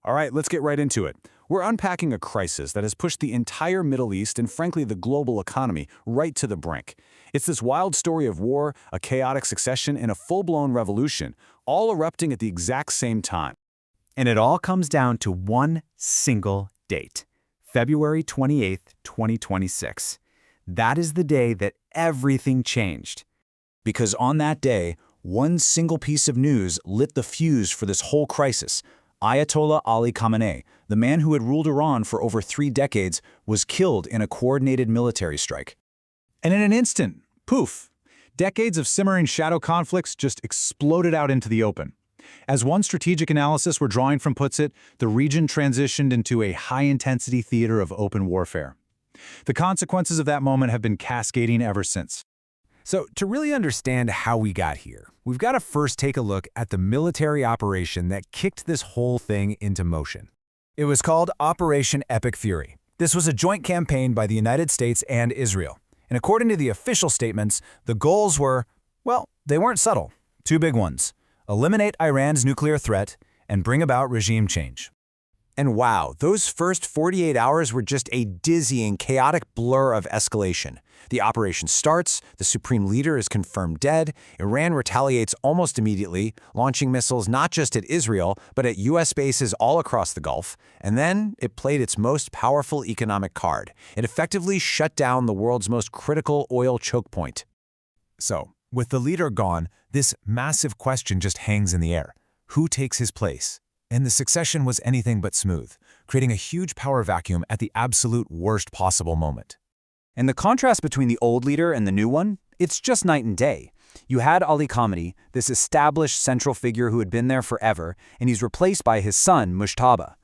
All right, let's get right into it. We're unpacking a crisis that has pushed the entire Middle East and frankly the global economy right to the brink. It's this wild story of war, a chaotic succession, and a full-blown revolution, all erupting at the exact same time. And it all comes down to one single date, February 28th, 2026. That is the day that everything changed. Because on that day, one single piece of news lit the fuse for this whole crisis. Ayatollah Ali Khamenei, the man who had ruled Iran for over 3 decades, was killed in a coordinated military strike. And in an instant, poof, decades of simmering shadow conflicts just exploded out into the open. As one strategic analysis we're drawing from puts it, the region transitioned into a high-intensity theater of open warfare. The consequences of that moment have been cascading ever since. So to really understand how we got here, we've got to first take a look at the military operation that kicked this whole thing into motion. It was called Operation Epic Fury. This was a joint campaign by the United States and Israel. And according to the official statements, the goals were, well, they weren't subtle. 2 big ones: eliminate Iran's nuclear threat and bring about regime change. And wow, those first 48 hours were just a dizzying, chaotic blur of escalation. The operation starts, the supreme leader is confirmed dead, Iran retaliates almost immediately, launching missiles not just at Israel, but at U.S. bases all across the Gulf, and then it played its most powerful economic card. It effectively shut down the world's most critical oil choke point. So, with the leader gone, this massive question just hangs in the air. Who takes his place? And the succession was anything but smooth, creating a huge power vacuum at the absolute worst possible moment. And the contrast between the old leader and the new one, it's just night and day. You had Ali Khamenei, this established central figure who had been there forever, and he's replaced by his son, Mujtaba.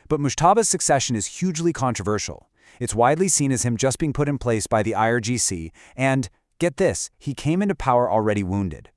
But Mujtaba's succession is hugely controversial. It's widely seen as him just being put in place by the IRGC, and, get this, he came into power already wounded.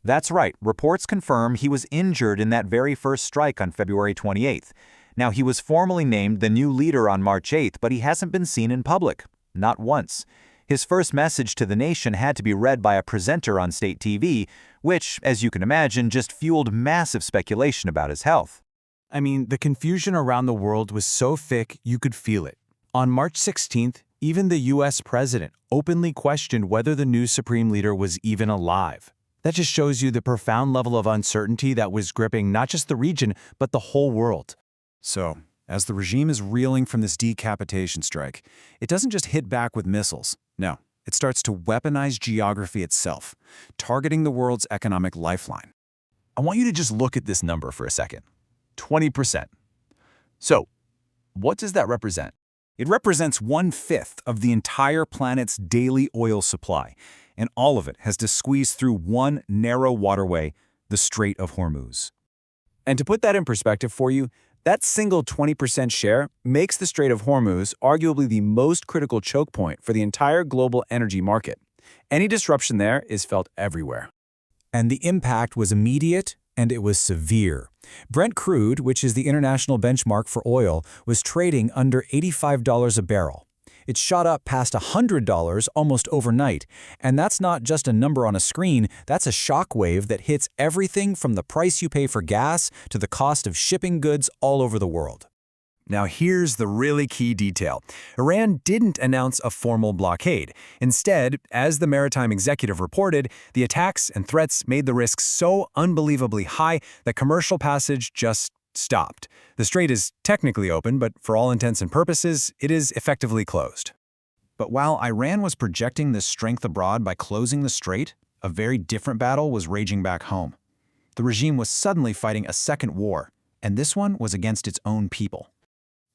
That's right, reports confirm he was injured in that very first strike on February 28th. Now, he was formally named the new leader on March 8th, but he hasn't been seen in public. Not once. His first message to the nation had to be read by a presenter on state TV, which, as you can imagine, just fueled massive speculation about his health. I mean, the confusion around the world was so thick you could feel it. On March 16th, even the U.S. president openly questioned whether the new supreme leader was even alive. That just shows you the profound level of uncertainty that was gripping not just the region, but the whole world. So, as the regime is reeling from this decapitation strike, it doesn't just hit back with missiles. No, it starts to weaponize geography itself, targeting the world's economic lifeline. I want you to just look at this number for a second. 20%. So, what does that represent? It represents 1/5 of the entire planet's daily oil supply, and all of it has to squeeze through one narrow waterway, the Strait of Hormuz. And to put that in perspective for you, that single 20% share makes the Strait of Hormuz arguably the most critical choke point for the entire global energy market. Any disruption there is felt everywhere. And the impact was immediate and it was severe. Brent crude, which is the international benchmark for oil, was trading under $85 a barrel. It shot up past $100 almost overnight, and that's not just a number on a screen, that's a shockwave that hits everything from the price you pay for gas to the cost of shipping goods all over the world. Now here's the really key detail. Iran didn't announce a formal blockade. Instead, as the Maritime Executive reported, the attacks and threats made the risks so unbelievably high that commercial passage just stopped. The strait is technically open, but for all intents and purposes, it is effectively closed. But while Iran was projecting this strength abroad by closing the strait, a very different battle was raging back home. The regime was suddenly fighting a second war, and this one was against its own people.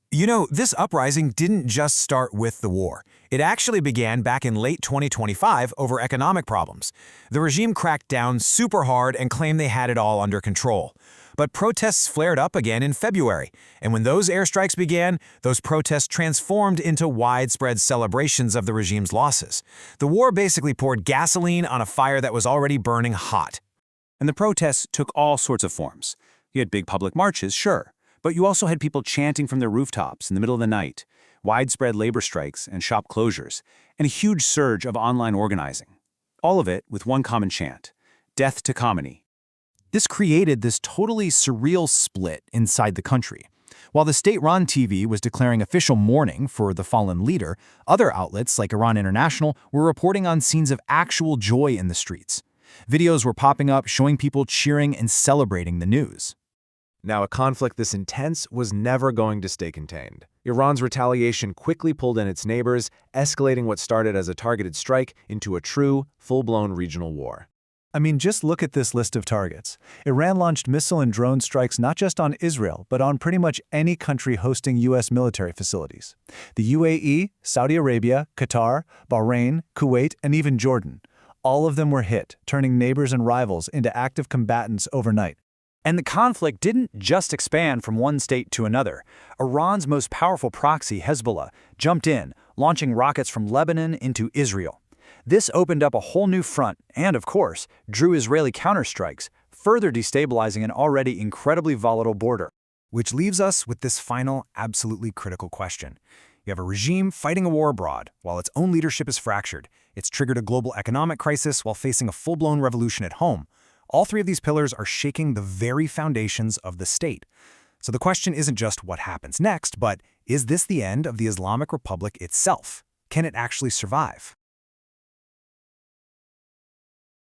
You know, this uprising didn't just start with the war. It actually began back in late 2025 over economic problems. The regime cracked down super hard and claimed they had it all under control. But protests flared up again in February, and when those airstrikes began, those protests transformed into widespread celebrations of the regime's losses. The war basically poured gasoline on a fire that was already burning hot. And the protests took all sorts of forms. You had big public marches, sure, but you also had people chanting from their rooftops in the middle of the night, widespread labor strikes and shop closures, and a huge surge of online organizing. All of it with one common chant: death to Khamenei. This created this totally surreal split inside the country. While the state-run TV was declaring official mourning for the fallen leader, other outlets like Iran International were reporting on scenes of actual joy in the streets. Videos were popping up showing people cheering and celebrating the news. Now, a conflict this intense was never going to stay contained. Iran's retaliation quickly pulled in its neighbors, escalating what started as a targeted strike into a true, full-blown regional war. I mean, just look at this list of targets. Iran launched missile and drone strikes not just on Israel, but on pretty much any country hosting U.S. military facilities. The UAE, Saudi Arabia, Qatar, Bahrain, Kuwait, and even Jordan. All of them were hit, turning neighbors and rivals into active combatants overnight. And the conflict didn't just expand from one state to another. Iran's most powerful proxy, Hezbollah, jumped in, launching rockets from Lebanon into Israel. This opened up a whole new front and, of course, drew Israeli counterstrikes, further destabilizing an already incredibly volatile border. Which leaves us with this final, absolutely critical question. You have a regime fighting a war abroad, while its own leadership is fractured. It's triggered a global economic crisis while facing a full-blown revolution at home. All three of these pillars are shaking the very foundations of the state. So the question isn't just what happens next, but is this the end of the Islamic Republic itself? Can it actually survive?